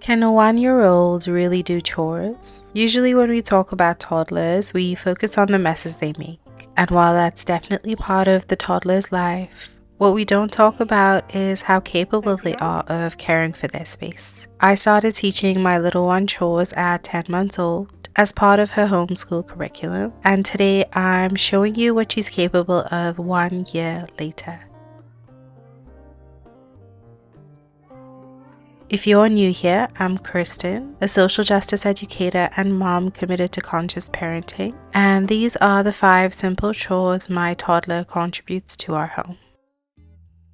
Can a 1-year-old really do chores? Usually when we talk about toddlers, we focus on the messes they make. And while that's definitely part of the toddler's life, what we don't talk about is how capable they are of caring for their space. I started teaching my little one chores at 10 months old as part of her homeschool curriculum, and today I'm showing you what she's capable of 1 year later. If you're new here, I'm Kirsten, a social justice educator and mom committed to conscious parenting, and these are the 5 simple chores my toddler contributes to our home.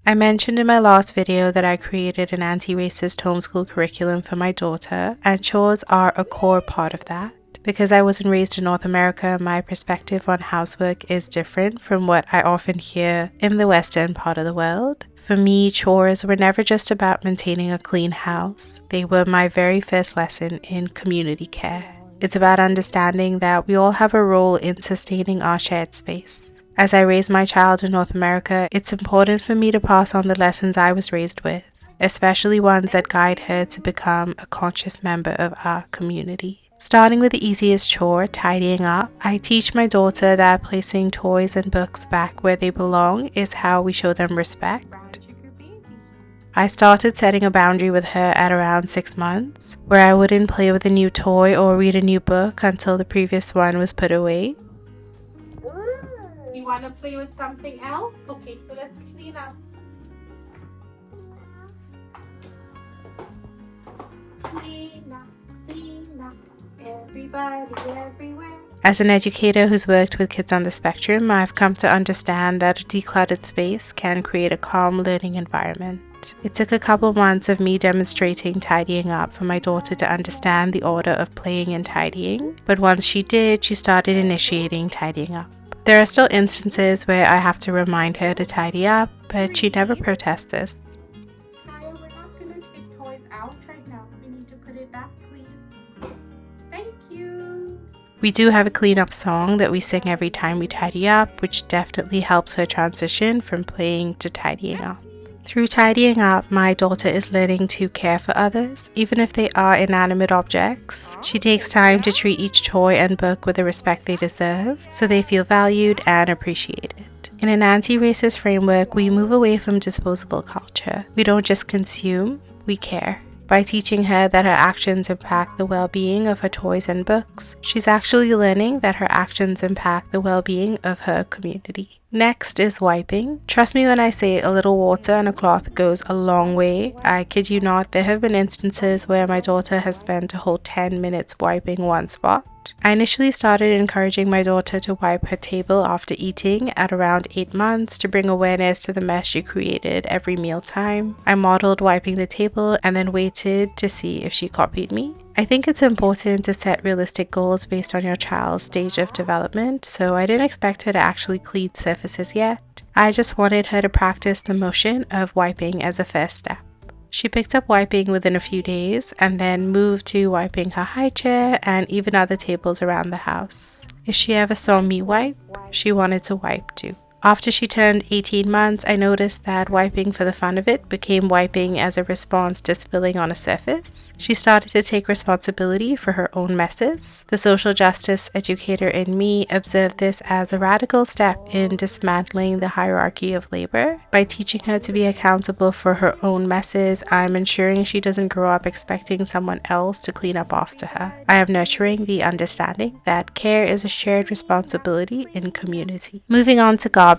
I mentioned in my last video that I created an anti-racist homeschool curriculum for my daughter, and chores are a core part of that. Because I wasn't raised in North America, my perspective on housework is different from what I often hear in the Western part of the world. For me, chores were never just about maintaining a clean house. They were my very first lesson in community care. It's about understanding that we all have a role in sustaining our shared space. As I raise my child in North America, it's important for me to pass on the lessons I was raised with, especially ones that guide her to become a conscious member of our community. Starting with the easiest chore, tidying up, I teach my daughter that placing toys and books back where they belong is how we show them respect. I started setting a boundary with her at around 6 months, where I wouldn't play with a new toy or read a new book until the previous one was put away. You want to play with something else? Okay, so let's clean up. Clean up, clean up. Everybody, everywhere. As an educator who's worked with kids on the spectrum, I've come to understand that a decluttered space can create a calm learning environment. It took a couple months of me demonstrating tidying up for my daughter to understand the order of playing and tidying, but once she did, she started initiating tidying up. There are still instances where I have to remind her to tidy up, but she never protests this. Kaya, we're not going to take toys out right now. We need to put it back, please. Thank you. We do have a cleanup song that we sing every time we tidy up, which definitely helps her transition from playing to tidying up. Through tidying up, my daughter is learning to care for others, even if they are inanimate objects. She takes time to treat each toy and book with the respect they deserve, so they feel valued and appreciated. In an anti-racist framework, we move away from disposable culture. We don't just consume, we care. By teaching her that her actions impact the well-being of her toys and books, she's actually learning that her actions impact the well-being of her community. Next is wiping. Trust me when I say a little water and a cloth goes a long way. I kid you not, there have been instances where my daughter has spent a whole 10 minutes wiping one spot. I initially started encouraging my daughter to wipe her table after eating at around 8 months to bring awareness to the mess she created every mealtime. I modeled wiping the table and then waited to see if she copied me. I think it's important to set realistic goals based on your child's stage of development, so I didn't expect her to actually clean surfaces yet. I just wanted her to practice the motion of wiping as a first step. She picked up wiping within a few days and then moved to wiping her high chair and even other tables around the house. If she ever saw me wipe, she wanted to wipe too. After she turned 18 months, I noticed that wiping for the fun of it became wiping as a response to spilling on a surface. She started to take responsibility for her own messes. The social justice educator in me observed this as a radical step in dismantling the hierarchy of labor. By teaching her to be accountable for her own messes, I'm ensuring she doesn't grow up expecting someone else to clean up after her. I am nurturing the understanding that care is a shared responsibility in community. Moving on to garbage.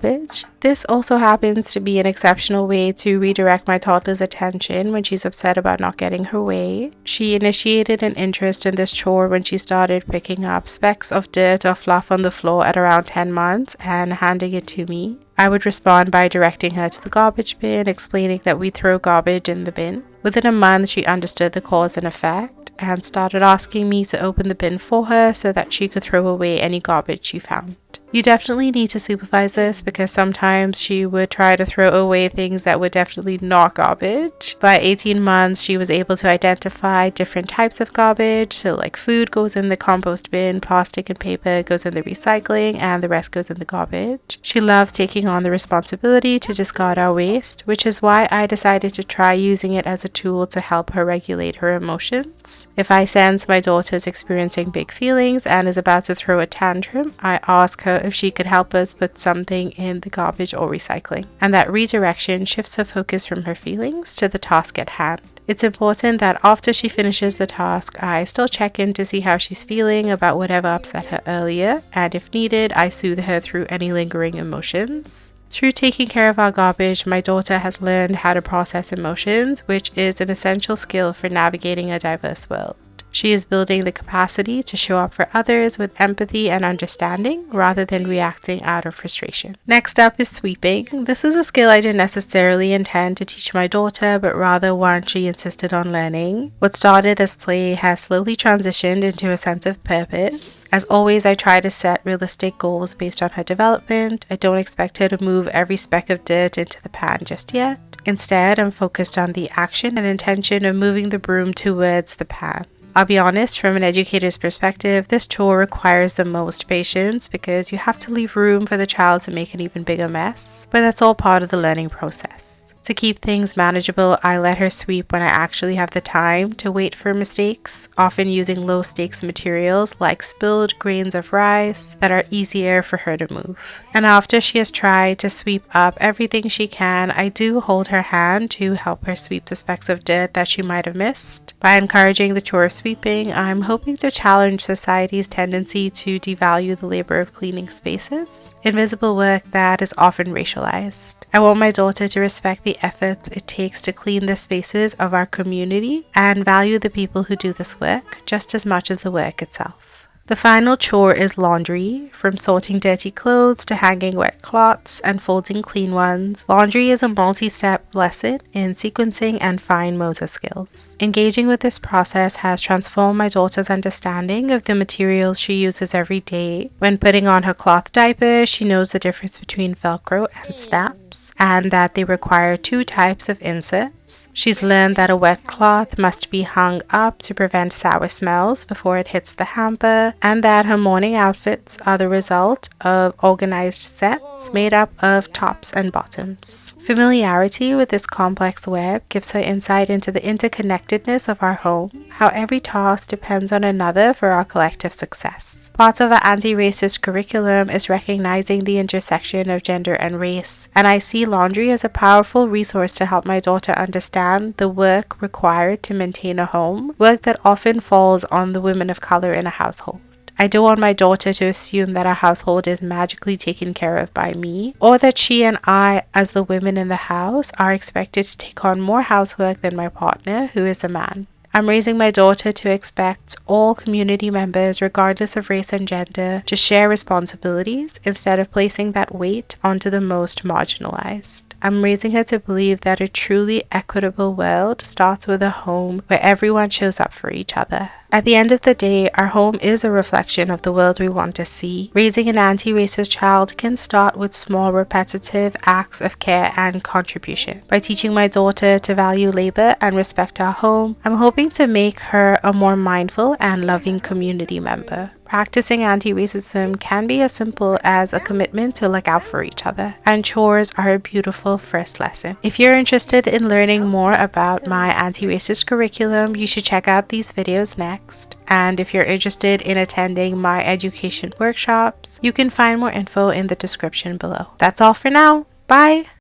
This also happens to be an exceptional way to redirect my toddler's attention when she's upset about not getting her way. She initiated an interest in this chore when she started picking up specks of dirt or fluff on the floor at around 10 months and handing it to me. I would respond by directing her to the garbage bin, explaining that we throw garbage in the bin. Within a month, she understood the cause and effect and started asking me to open the bin for her so that she could throw away any garbage she found. You definitely need to supervise this because sometimes she would try to throw away things that were definitely not garbage. By 18 months, she was able to identify different types of garbage. So like food goes in the compost bin, plastic and paper goes in the recycling, and the rest goes in the garbage. She loves taking on the responsibility to discard our waste, which is why I decided to try using it as a tool to help her regulate her emotions. If I sense my daughter is experiencing big feelings and is about to throw a tantrum, I ask her if she could help us put something in the garbage or recycling. And that redirection shifts her focus from her feelings to the task at hand. It's important that after she finishes the task, I still check in to see how she's feeling about whatever upset her earlier, and if needed, I soothe her through any lingering emotions. Through taking care of our garbage, my daughter has learned how to process emotions, which is an essential skill for navigating a diverse world. She is building the capacity to show up for others with empathy and understanding rather than reacting out of frustration. Next up is sweeping. This was a skill I didn't necessarily intend to teach my daughter, but rather one she insisted on learning. What started as play has slowly transitioned into a sense of purpose. As always, I try to set realistic goals based on her development. I don't expect her to move every speck of dirt into the pan just yet. Instead, I'm focused on the action and intention of moving the broom towards the pan. I'll be honest, from an educator's perspective, this chore requires the most patience because you have to leave room for the child to make an even bigger mess, but that's all part of the learning process. To keep things manageable, I let her sweep when I actually have the time to wait for mistakes, often using low stakes materials like spilled grains of rice that are easier for her to move. And after she has tried to sweep up everything she can, I do hold her hand to help her sweep the specks of dirt that she might have missed. By encouraging the chore of sweeping, I'm hoping to challenge society's tendency to devalue the labor of cleaning spaces, invisible work that is often racialized. I want my daughter to respect the effort it takes to clean the spaces of our community and value the people who do this work just as much as the work itself. The final chore is laundry. From sorting dirty clothes to hanging wet cloths and folding clean ones, laundry is a multi-step lesson in sequencing and fine motor skills. Engaging with this process has transformed my daughter's understanding of the materials she uses every day. When putting on her cloth diaper, she knows the difference between Velcro and snaps, and that they require 2 types of inserts. She's learned that a wet cloth must be hung up to prevent sour smells before it hits the hamper, and that her morning outfits are the result of organized sets made up of tops and bottoms. Familiarity with this complex web gives her insight into the interconnectedness of our home, how every task depends on another for our collective success. Part of our anti-racist curriculum is recognizing the intersection of gender and race, and I see laundry as a powerful resource to help my daughter understand the work required to maintain a home, work that often falls on the women of color in a household. I don't want my daughter to assume that our household is magically taken care of by me, or that she and I, as the women in the house, are expected to take on more housework than my partner, who is a man. I'm raising my daughter to expect all community members, regardless of race and gender, to share responsibilities instead of placing that weight onto the most marginalized. I'm raising her to believe that a truly equitable world starts with a home where everyone shows up for each other. At the end of the day, our home is a reflection of the world we want to see. Raising an anti-racist child can start with small, repetitive acts of care and contribution. By teaching my daughter to value labor and respect our home, I'm hoping to make her a more mindful and loving community member. Practicing anti-racism can be as simple as a commitment to look out for each other, and chores are a beautiful first lesson. If you're interested in learning more about my anti-racist curriculum, you should check out these videos next. And if you're interested in attending my education workshops, you can find more info in the description below. That's all for now. Bye!